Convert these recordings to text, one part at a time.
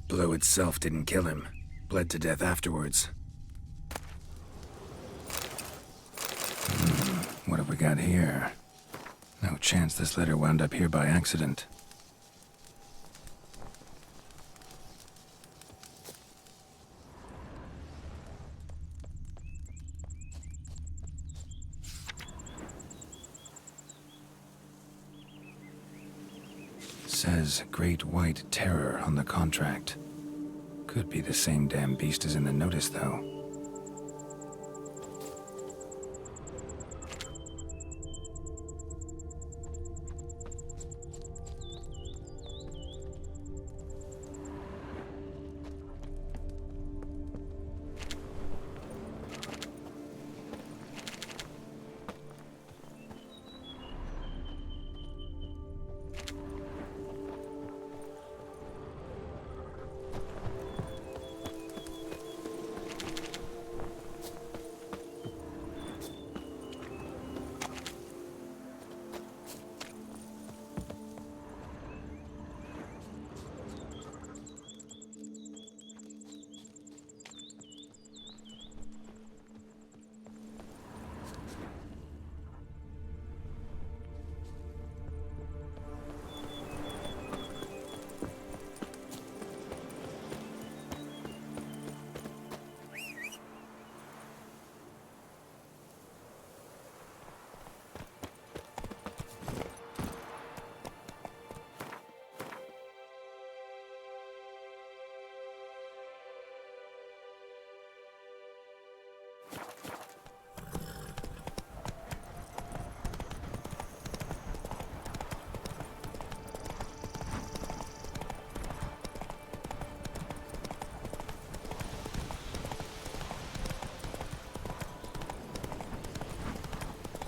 Blow itself didn't kill him. Bled to death afterwards. What have we got here? No chance this letter wound up here by accident. Says Great White Terror on the contract. Could be the same damn beast as in the notice, though.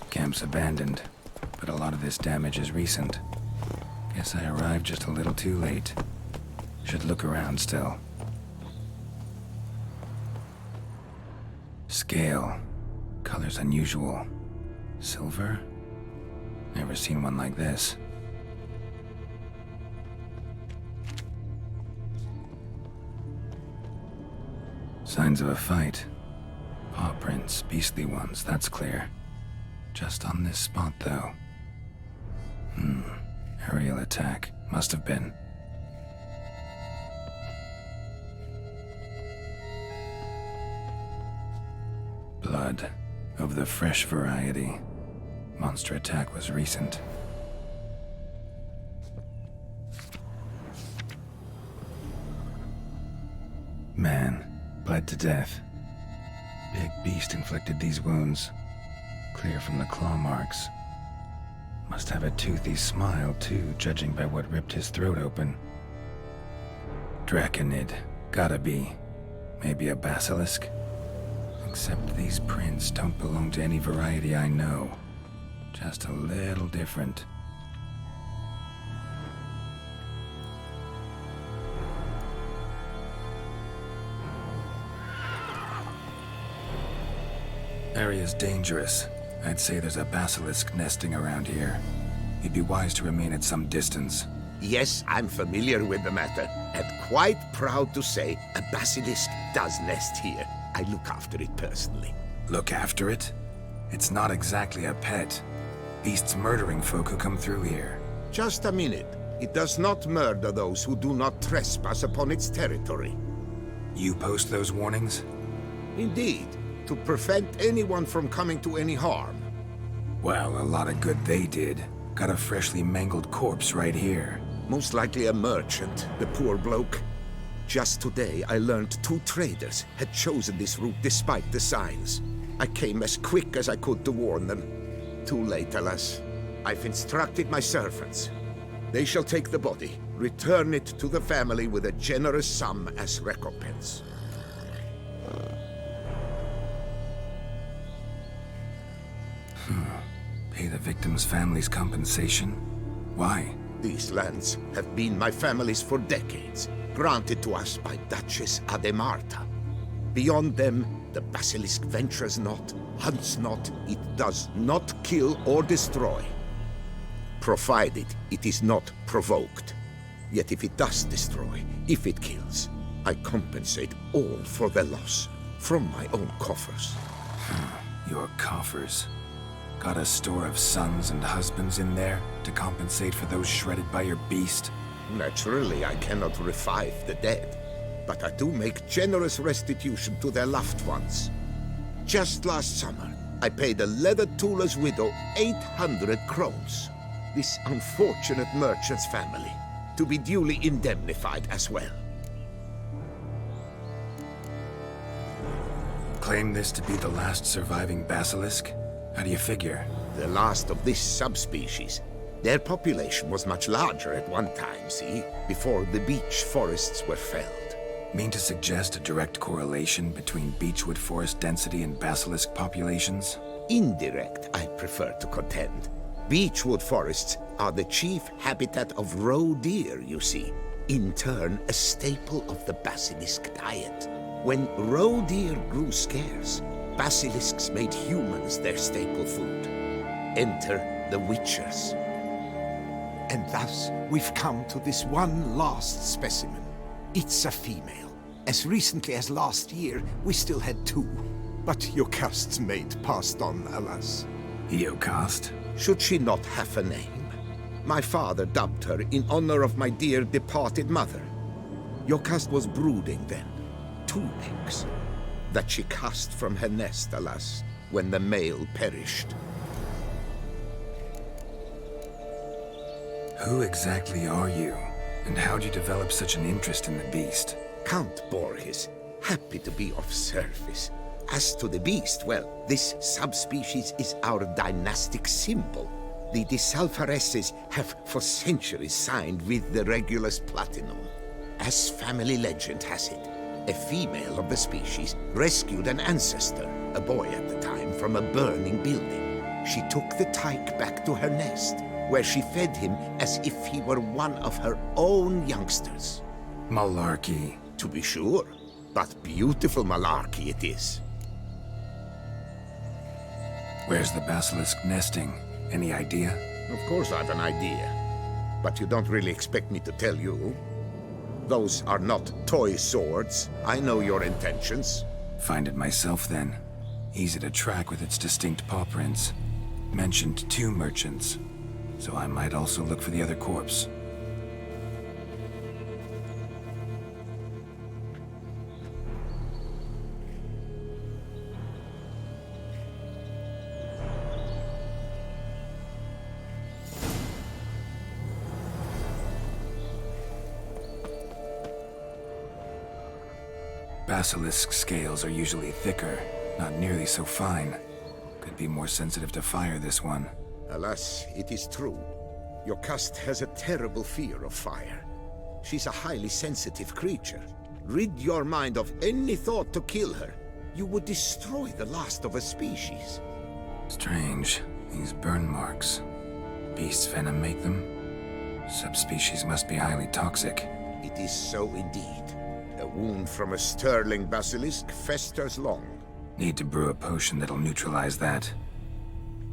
Camp's abandoned, but a lot of this damage is recent. Guess I arrived just a little too late. Should look around still. Scale. Color's unusual. Silver? Never seen one like this. Signs of a fight. Paw prints, beastly ones, that's clear. Just on this spot, though. Aerial attack. Must have been. Blood. Of the fresh variety. Monster attack was recent. Man. Bled to death. Big beast inflicted these wounds. Clear from the claw marks. Must have a toothy smile, too, judging by what ripped his throat open. Draconid. Gotta be. Maybe a basilisk? Except these prints don't belong to any variety I know. Just a little different. Area's dangerous. I'd say there's a basilisk nesting around here. You'd be wise to remain at some distance. Yes, I'm familiar with the matter, and quite proud to say a basilisk does nest here. I look after it personally. Look after it? It's not exactly a pet. Beasts murdering folk who come through here. Just a minute. It does not murder those who do not trespass upon its territory. You post those warnings? Indeed, to prevent anyone from coming to any harm. Well, a lot of good they did. Got a freshly mangled corpse right here. Most likely a merchant, the poor bloke. Just today, I learned 2 traders had chosen this route despite the signs. I came as quick as I could to warn them. Too late, alas. I've instructed my servants. They shall take the body, return it to the family with a generous sum as recompense. Pay the victim's family's compensation? Why? These lands have been my family's for decades, granted to us by Duchess Ademarta. Beyond them, the basilisk ventures not, hunts not, it does not kill or destroy. Provided it is not provoked. Yet if it does destroy, if it kills, I compensate all for the loss, from my own coffers. Your coffers. Got a store of sons and husbands in there to compensate for those shredded by your beast? Naturally, I cannot revive the dead, but I do make generous restitution to their loved ones. Just last summer, I paid a leather tooler's widow 800 crowns. This unfortunate merchant's family, to be duly indemnified as well. Claim this to be the last surviving basilisk? How do you figure? The last of this subspecies. Their population was much larger at one time, see? Before the beech forests were felled. Mean to suggest a direct correlation between beechwood forest density and basilisk populations? Indirect, I prefer to contend. Beechwood forests are the chief habitat of roe deer, you see. In turn, a staple of the basilisk diet. When roe deer grew scarce, basilisks made humans their staple food. Enter the witchers. And thus, we've come to this one last specimen. It's a female. As recently as last year, we still had 2. But Jocast's mate passed on, alas. Jocast? Should she not have a name? My father dubbed her in honor of my dear departed mother. Jocast was brooding then. 2 eggs. That she cast from her nest, alas, when the male perished. Who exactly are you? And how'd you develop such an interest in the beast? Count Borges, happy to be of service. As to the beast, well, this subspecies is our dynastic symbol. The de Salfareses have for centuries signed with the Regulus Platinum. As family legend has it, a female of the species rescued an ancestor, a boy at the time, from a burning building. She took the tyke back to her nest, where she fed him as if he were one of her own youngsters. Malarkey. To be sure, but beautiful malarkey it is. Where's the basilisk nesting? Any idea? Of course I've an idea, but you don't really expect me to tell you. Those are not toy swords. I know your intentions. Find it myself then. Easy to track with its distinct paw prints. Mentioned 2 merchants, so I might also look for the other corpse. Basilisk scales are usually thicker, not nearly so fine. Could be more sensitive to fire, this one. Alas, it is true. Jocast has a terrible fear of fire. She's a highly sensitive creature. Rid your mind of any thought to kill her. You would destroy the last of a species. Strange. These burn marks. Beast's venom make them? Subspecies must be highly toxic. It is so indeed. A wound from a sterling basilisk festers long. Need to brew a potion that'll neutralize that.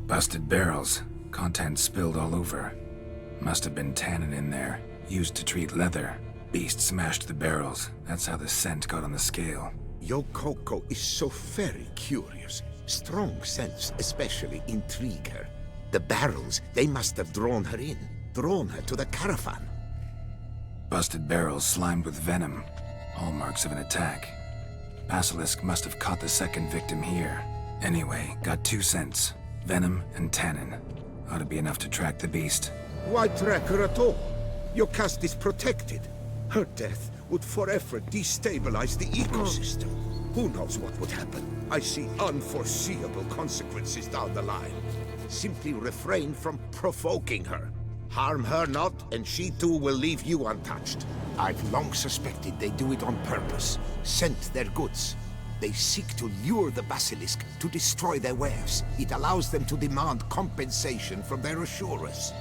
Busted barrels. Contents spilled all over. Must have been tannin in there. Used to treat leather. Beast smashed the barrels. That's how the scent got on the scale. Yokoko is so very curious. Strong scents especially intrigue her. The barrels, they must have drawn her in. Drawn her to the caravan. Busted barrels slimed with venom. Hallmarks of an attack. Basilisk must have caught the second victim here. Anyway, got 2 scents. Venom and tannin. Ought to be enough to track the beast. Why track her at all? Your caste is protected. Her death would forever destabilize the ecosystem. Who knows what would happen? I see unforeseeable consequences down the line. Simply refrain from provoking her. Harm her not, and she too will leave you untouched. I've long suspected they do it on purpose. Scent their goods. They seek to lure the basilisk to destroy their wares. It allows them to demand compensation from their assurers.